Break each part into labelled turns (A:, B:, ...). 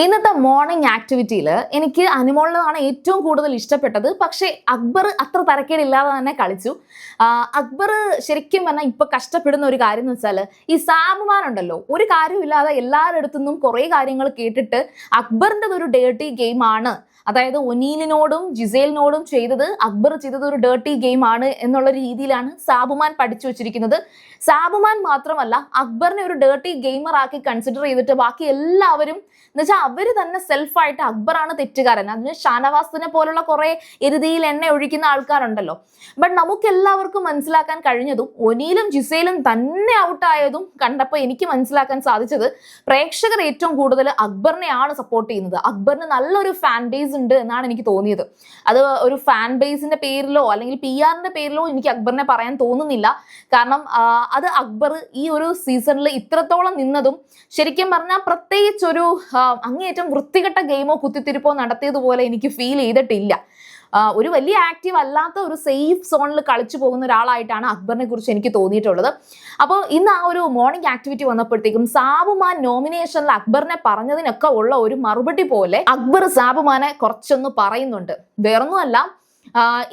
A: ഇന്നത്തെ മോർണിംഗ് ആക്ടിവിറ്റിയിൽ എനിക്ക് അനുമോളിലാണ് ഏറ്റവും കൂടുതൽ ഇഷ്ടപ്പെട്ടത്. പക്ഷേ അക്ബർ അത്ര തരക്കേടില്ലാതെ തന്നെ കളിച്ചു. അക്ബർ ശരിക്കും പറഞ്ഞാൽ ഇപ്പൊ കഷ്ടപ്പെടുന്ന ഒരു കാര്യം എന്ന് വെച്ചാൽ ഈ സാബുമാൻ ഉണ്ടല്ലോ, ഒരു കാര്യമില്ലാതെ എല്ലാവരുടെ അടുത്തുനിന്നും കുറെ കാര്യങ്ങൾ കേട്ടിട്ട് അക്ബറിൻ്റെ ഒരു ഡേർട്ടി ഗെയിമാണ്, അതായത് ഒനീലിനോടും ജിസേലിനോടും അക്ബർ ചെയ്തത് ഒരു ഡേർട്ടി ഗെയിം ആണ് എന്നുള്ള രീതിയിലാണ് സാബുമാൻ പഠിച്ചു വെച്ചിരിക്കുന്നത്. സാബുമാൻ മാത്രമല്ല, അക്ബറിനെ ഒരു ഡേർട്ടി ഗെയിമർ ആക്കി കൺസിഡർ ചെയ്തിട്ട് ബാക്കി എല്ലാവരും എന്നുവെച്ചാൽ അവര് തന്നെ സെൽഫായിട്ട് അക്ബറാണ് തെറ്റുകാരൻ. അതിന് ഷാനവാസിനെ പോലുള്ള കുറെ എരുതിയിൽ എണ്ണ ഒഴിക്കുന്ന ആൾക്കാരുണ്ടല്ലോ. ബട്ട് നമുക്ക് എല്ലാവർക്കും മനസ്സിലാക്കാൻ കഴിഞ്ഞതും ഒനീലും ജിസേലും തന്നെ ഔട്ടായതും കണ്ടപ്പോൾ എനിക്ക് മനസ്സിലാക്കാൻ സാധിച്ചത് പ്രേക്ഷകർ ഏറ്റവും കൂടുതൽ അക്ബറിനെയാണ് സപ്പോർട്ട് ചെയ്യുന്നത്. അക്ബറിന് നല്ലൊരു ഫാൻ ബേസ് ഉണ്ട് എന്നാണ് എനിക്ക് തോന്നിയത്. അത് ഒരു ഫാൻ ബേസിന്റെ പേരിലോ അല്ലെങ്കിൽ PR-ന്റെ പേരിലോ എനിക്ക് അക്ബറിനെ പറയാൻ തോന്നുന്നില്ല. കാരണം അത് അക്ബർ ഈ ഒരു സീസണിൽ ഇത്രത്തോളം നിന്നതും ശരിക്കും പറഞ്ഞാൽ പ്രത്യേകിച്ചൊരു അങ്ങേയറ്റം വൃത്തികെട്ട ഗെയിമോ കുത്തിത്തിരിപ്പോ നടത്തിയതുപോലെ എനിക്ക് ഫീൽ ചെയ്തിട്ടില്ല. ഒരു വലിയ ആക്റ്റീവ് അല്ലാത്ത ഒരു സേഫ് സോണിൽ കളിച്ചു പോകുന്ന ഒരാളായിട്ടാണ് അക്ബറിനെ കുറിച്ച് എനിക്ക് തോന്നിയിട്ടുള്ളത്. അപ്പോൾ ഇന്ന് ആ ഒരു മോർണിംഗ് ആക്ടിവിറ്റി വന്നപ്പോഴത്തേക്കും സാബുമാൻ നോമിനേഷനിൽ അക്ബറിനെ പറഞ്ഞതിനൊക്കെ ഉള്ള ഒരു മറുപടി പോലെ അക്ബർ സാബുമാനെ കുറച്ചൊന്ന് പറയുന്നുണ്ട്. വേറൊന്നുമല്ല,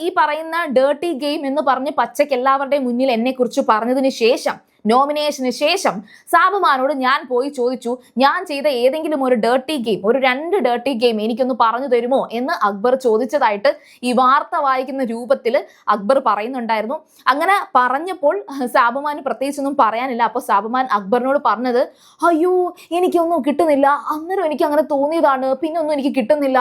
A: ഈ പറയുന്ന ഡേർട്ടി ഗെയിം എന്ന് പറഞ്ഞ് പച്ചയ്ക്ക് എല്ലാവരുടെയും മുന്നിൽ എന്നെ കുറിച്ച് പറഞ്ഞതിന് ശേഷം, നോമിനേഷന് ശേഷം സാബുമാനോട് ഞാൻ പോയി ചോദിച്ചു, ഞാൻ ചെയ്ത ഏതെങ്കിലും ഒരു ഡേർട്ടി ഗെയിം, ഒരു 2 ഡേർട്ടി ഗെയിം എനിക്കൊന്ന് പറഞ്ഞു തരുമോ എന്ന് അക്ബർ ചോദിച്ചതായിട്ട് ഈ വാർത്ത വായിക്കുന്ന രൂപത്തിൽ അക്ബർ പറയുന്നുണ്ടായിരുന്നു. അങ്ങനെ പറഞ്ഞപ്പോൾ സാബുമാന് പ്രത്യേകിച്ചൊന്നും പറയാനില്ല. അപ്പോൾ സാബുമാൻ അക്ബറിനോട് പറഞ്ഞത്, അയ്യോ എനിക്കൊന്നും കിട്ടുന്നില്ല, അന്നേരം എനിക്ക് അങ്ങനെ തോന്നിയതാണ്, പിന്നെ ഒന്നും എനിക്ക് കിട്ടുന്നില്ല,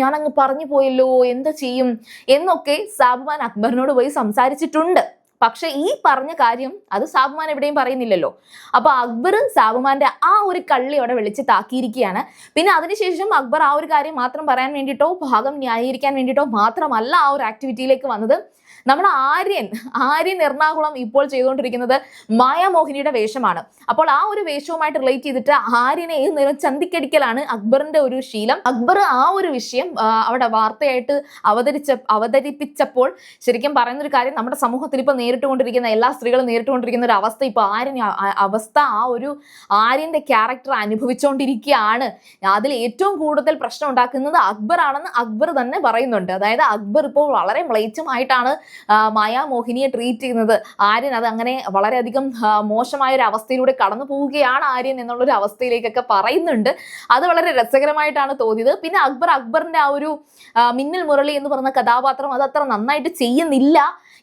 A: ഞാൻ അങ്ങ് പറഞ്ഞു പോയല്ലോ, എന്താ ചെയ്യും എന്നൊക്കെ സാബുമാൻ അക്ബറിനോട് പോയി സംസാരിച്ചിട്ടുണ്ട്. പക്ഷെ ഈ പറഞ്ഞ കാര്യം അത് സാബുമാൻ എവിടെയും പറയുന്നില്ലല്ലോ. അപ്പൊ അക്ബർ സാബുമാന്റെ ആ ഒരു കള്ളി അവിടെ വിളിച്ച് താക്കിയിരിക്കുകയാണ്. പിന്നെ അതിനുശേഷം അക്ബർ ആ ഒരു കാര്യം മാത്രം പറയാൻ വേണ്ടിയിട്ടോ ഭാഗം ന്യായീകരിക്കാൻ വേണ്ടിയിട്ടോ മാത്രമല്ല ആ ഒരു ആക്ടിവിറ്റിയിലേക്ക് വന്നത്. നമ്മുടെ ആര്യൻ എറണാകുളം ഇപ്പോൾ ചെയ്തുകൊണ്ടിരിക്കുന്നത് മായാമോഹിനിയുടെ വേഷമാണ്. അപ്പോൾ ആ ഒരു വേഷവുമായിട്ട് റിലേറ്റ് ചെയ്തിട്ട് ആര്യനെ ഏത് നേരം ചന്തിക്കടിക്കലാണ് അക്ബറിന്റെ ഒരു ശീലം. അക്ബർ ആ ഒരു വിഷയം അവിടെ വാർത്തയായിട്ട് അവതരിപ്പിച്ചപ്പോൾ ശരിക്കും പറയുന്നൊരു കാര്യം, നമ്മുടെ സമൂഹത്തിൽ ഇപ്പൊ നേരിട്ടുകൊണ്ടിരിക്കുന്ന എല്ലാ സ്ത്രീകളും നേരിട്ടുകൊണ്ടിരിക്കുന്ന ഒരു അവസ്ഥ, ഇപ്പൊ ആ ഒരു ആര്യന്റെ ക്യാരക്ടർ അനുഭവിച്ചുകൊണ്ടിരിക്കുകയാണ്. അതിൽ ഏറ്റവും കൂടുതൽ പ്രശ്നം ഉണ്ടാക്കുന്നത് അക്ബർ ആണെന്ന് അക്ബർ തന്നെ പറയുന്നുണ്ട്. അതായത് അക്ബർ ഇപ്പോൾ വളരെ മ്ലേച്ഛമായിട്ടാണ് മായാമോഹിനിയെ ട്രീറ്റ് ചെയ്യുന്നത്. ആര്യൻ അത് അങ്ങനെ വളരെയധികം മോശമായ ഒരു അവസ്ഥയിലൂടെ കടന്നു പോവുകയാണ് ആര്യൻ എന്നുള്ളൊരു അവസ്ഥയിലേക്കൊക്കെ പറയുന്നുണ്ട്. അത് വളരെ രസകരമായിട്ടാണ് തോന്നിയത്. പിന്നെ അക്ബറിന്റെ ആ ഒരു മിന്നൽ മുരളി എന്ന് പറയുന്ന കഥാപാത്രം അത് അത്ര നന്നായിട്ട് ചെയ്യുന്നില്ല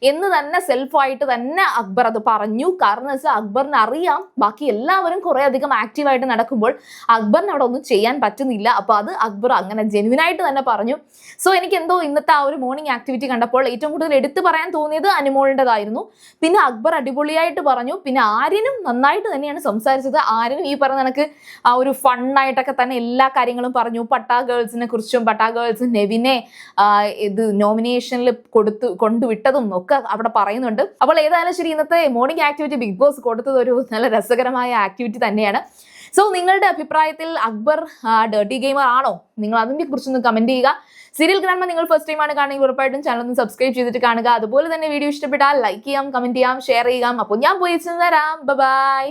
A: എന്ന് തന്നെ സെൽഫായിട്ട് തന്നെ അക്ബർ അത് പറഞ്ഞു. കാരണം എന്ന് വെച്ചാൽ അക്ബറിന് അറിയാം ബാക്കി എല്ലാവരും കുറെ അധികം ആക്റ്റീവായിട്ട് നടക്കുമ്പോൾ അക്ബറിന് അവിടെ ഒന്നും ചെയ്യാൻ പറ്റുന്നില്ല. അപ്പൊ അത് അക്ബർ അങ്ങനെ ജെന്യുവനായിട്ട് തന്നെ പറഞ്ഞു. സോ എനിക്ക് എന്തോ ഇന്നത്തെ ആ ഒരു മോർണിംഗ് ആക്ടിവിറ്റി കണ്ടപ്പോൾ ഏറ്റവും കൂടുതൽ എടുത്തു പറയാൻ തോന്നിയത് അനുമോളിൻ്റെതായിരുന്നു. പിന്നെ അക്ബർ അടിപൊളിയായിട്ട് പറഞ്ഞു. പിന്നെ ആര്യനും നന്നായിട്ട് തന്നെയാണ് സംസാരിച്ചത്. ആര്യനും ഈ പറഞ്ഞ കണക്ക് ആ ഒരു ഫണ്ണായിട്ടൊക്കെ തന്നെ എല്ലാ കാര്യങ്ങളും പറഞ്ഞു. പട്ടാ ഗേൾസിനെ കുറിച്ചും പട്ടാ ഗേൾസ് നെവിനെ ഇത് നോമിനേഷനിൽ കൊണ്ടുവിട്ടതും ഒക്കെ അവിടെ പറയുന്നുണ്ട്. അപ്പോൾ ഏതായാലും ശരി, ഇന്നത്തെ മോർണിംഗ് ആക്ടിവിറ്റി ബിഗ് ബോസ് കൊടുത്തത് ഒരു നല്ല രസകരമായ ആക്ടിവിറ്റി തന്നെയാണ്. സോ നിങ്ങളുടെ അഭിപ്രായത്തിൽ അക്ബർ ഡേർട്ടി ഗെയിമർ ആണോ? നിങ്ങൾ അതിനെ കുറിച്ചൊന്ന് കമന്റ് ചെയ്യുക. സീരിയൽ കാണുമ്പോൾ നിങ്ങൾ ഫസ്റ്റ് ടൈം ആണ് കാണുമെങ്കിൽ ഉറപ്പായിട്ടും ചാനൽ ഒന്ന് സബ്സ്ക്രൈബ് ചെയ്തിട്ട് കാണുക. അതുപോലെ തന്നെ വീഡിയോ ഇഷ്ടപ്പെട്ടാൽ ലൈക്ക് ചെയ്യാം, കമന്റ് ചെയ്യാം, ഷെയർ ചെയ്യാം. അപ്പോൾ ഞാൻ പോയി തരാം. ബൈ.